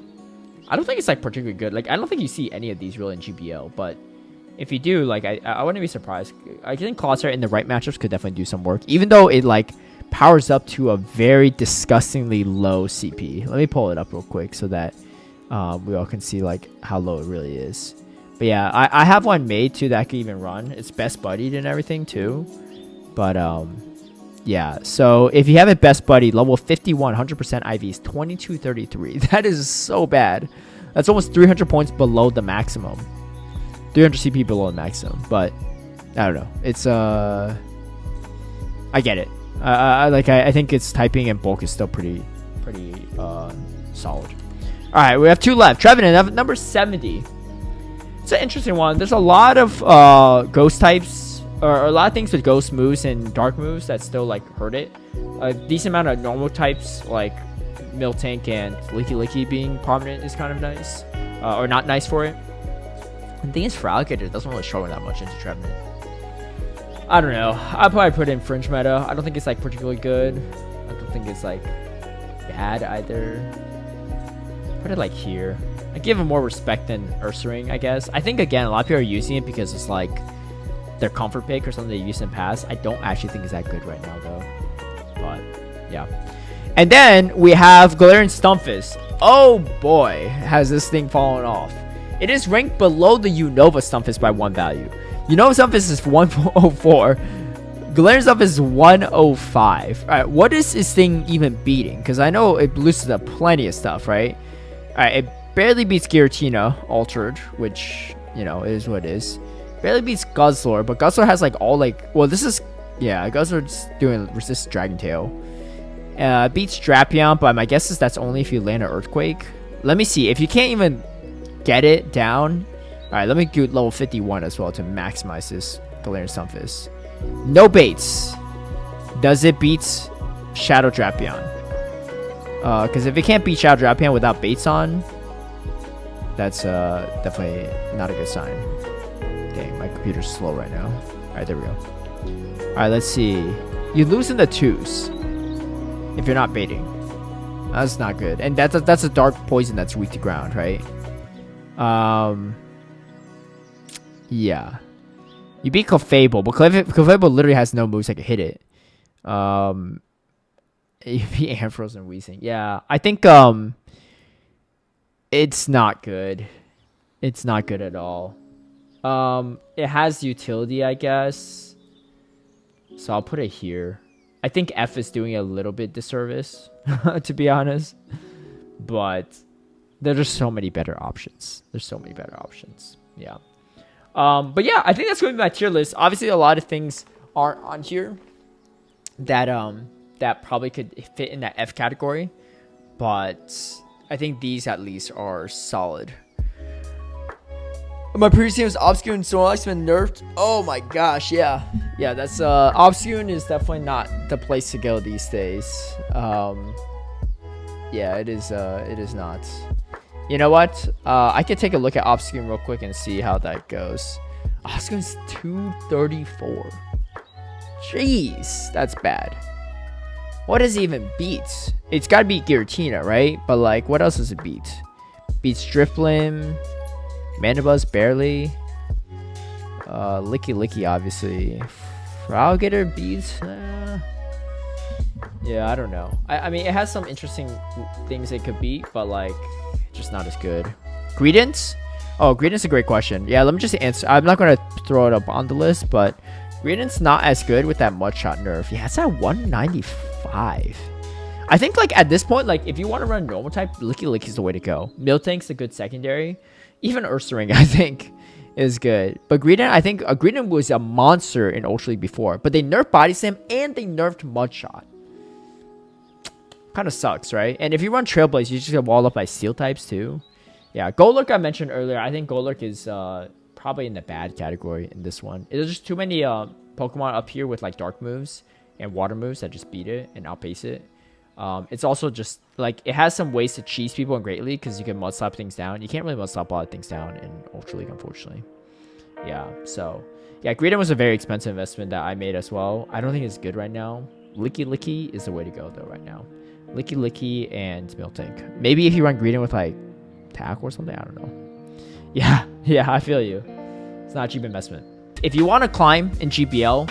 I don't think it's like particularly good. Like, I don't think you see any of these really in GBL, but if you do, like, I wouldn't be surprised. I think Clodsire in the right matchups could definitely do some work, even though it like powers up to a very disgustingly low CP. Let me pull it up real quick so that we all can see like how low it really is. But yeah, I have one made too that I can even run. It's best buddied and everything too. But yeah, so if you have it best buddied, level 51, 100% IVs, 2233. That is so bad. That's almost 300 points below the maximum. 300 CP below the maximum. But I don't know. It's I get it. I think its typing and bulk is still pretty solid. All right, we have two left. Trevenant, number 70. It's an interesting one. There's a lot of ghost types, or a lot of things with ghost moves and dark moves that still like hurt it. A decent amount of normal types like Miltank and Licky being prominent is kind of nice, or not nice for it. The thing is, for Alligator, it doesn't really show that much into Trevenant. I don't know. I'd probably put it in fringe meta. I don't think it's like particularly good. I don't think it's like bad either. Put it like here. I give it more respect than Ursaring, I guess. I think, again, a lot of people are using it because it's like their comfort pick or something they used in the past. I don't actually think it's that good right now, though. But, yeah. And then we have Galarian Stunfisk. Oh, boy, has this thing fallen off. It is ranked below the Unova Stunfisk by 1 value. Unova Stunfisk is 104. Galarian Stunfisk is 105. All right, what is this thing even beating? Because I know it loses up plenty of stuff, right? All right, it barely beats Giratina Altered, which, you know, is what it is. Barely beats Guzzlord, but Guzzlord has, like, all, like... Well, this is... Yeah, Guzzlord's doing resist Dragon Tail. Beats Drapion, but my guess is that's only if you land an Earthquake. Let me see. If you can't even get it down... Alright, let me do level 51 as well to maximize this Galarian Stunfisk. No baits. Does it beat Shadow Drapion? Because if it can't beat Shadow Drapion without baits on, that's definitely not a good sign. Dang, my computer's slow right now. Alright, there we go. Alright, let's see. You lose in the 2s if you're not baiting. That's not good. And that's a dark poison that's weak to ground, right? Yeah. You beat Clefable, but Clefable literally has no moves that can hit it. You beat Ampharos and Weezing. Yeah, I think it's not good. It's not good at all. It has utility, I guess. So I'll put it here. I think F is doing a little bit disservice, to be honest. But there's just so many better options. Yeah. But yeah, I think that's going to be my tier list. Obviously, a lot of things aren't on here that that probably could fit in that F category, but I think these at least are solid. My previous team was obscure and Snorlax been nerfed. Oh my gosh, yeah. Yeah, that's Obscune is definitely not the place to go these days. Yeah, it is not. You know what? I can take a look at Obscune real quick and see how that goes. Obscune's 234. Jeez, that's bad. What does it even beat? It's gotta beat Giratina, right? But like, what else does it beat? Beats Drifblim, Mandibuzz barely. Licky Licky obviously. Fralgator beats. Yeah, I don't know. I mean, it has some interesting things it could beat, but like, just not as good. Greedence? Oh, Greedence is a great question. Yeah, let me just answer. I'm not gonna throw it up on the list, but Greedence not as good with that Mudshot nerf. Yeah, it's at 195. I think like at this point, like if you want to run normal type, Licky Licky is the way to go. Miltank's a good secondary. Even Ursaring, I think, is good. But Greedent, I think Greedent was a monster in Ultra League before, but they nerfed Body Slam and they nerfed Mudshot. Kind of sucks, right? And if you run Trailblaze, you just get walled up by Steel types too. Yeah, Golurk I mentioned earlier. I think Golurk is probably in the bad category in this one. There's just too many Pokemon up here with like dark moves and water moves that just beat it and outpace it. It's also just like it has some ways to cheese people in Great League because you can mud slap things down. You can't really mud slap a lot of things down in Ultra League, unfortunately. Yeah, so yeah, Greedent was a very expensive investment that I made as well. I don't think it's good right now. Licky Licky is the way to go though right now. Licky Licky and Miltank. Maybe if you run Greedent with like Tack or something, I don't know. Yeah, I feel you. It's not a cheap investment. If you want to climb in GBL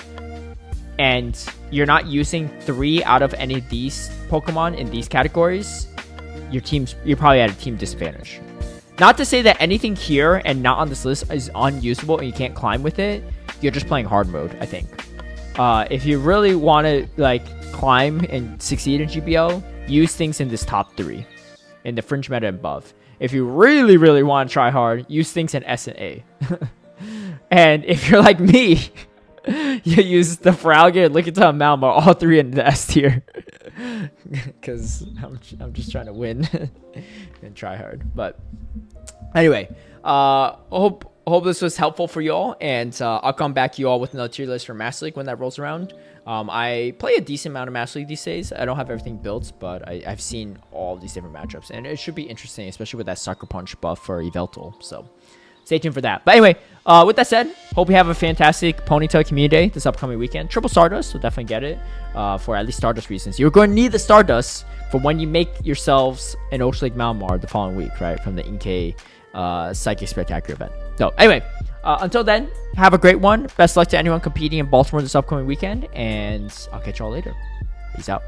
and you're not using 3 out of any of these Pokemon in these categories, you're probably at a team disadvantage. Not to say that anything here and not on this list is unusable and you can't climb with it. You're just playing hard mode, I think. If you really want to like climb and succeed in GBL, use things in this top 3 in the fringe meta and above. If you really, really want to try hard, use things in S and A. And if you're like me, you use the Fralgator, Lickitung, and Malmo, all 3 in the S tier. Because I'm just trying to win and try hard. But anyway, hope this was helpful for y'all, and I'll come back to you all with another tier list for Master League when that rolls around. I play a decent amount of Master League these days. I don't have everything built, but I've seen all these different matchups, and it should be interesting, especially with that Sucker Punch buff for Yveltal. So stay tuned for that. But anyway, with that said, hope you have a fantastic Ponytail Community Day this upcoming weekend. Triple Stardust, so definitely get it for at least Stardust reasons. You're going to need the Stardust for when you make yourselves an Ultra League Malmar the following week, right? From the Inkay Psychic Spectacular event. So anyway, until then, have a great one. Best luck to anyone competing in Baltimore this upcoming weekend, and I'll catch y'all later. Peace out.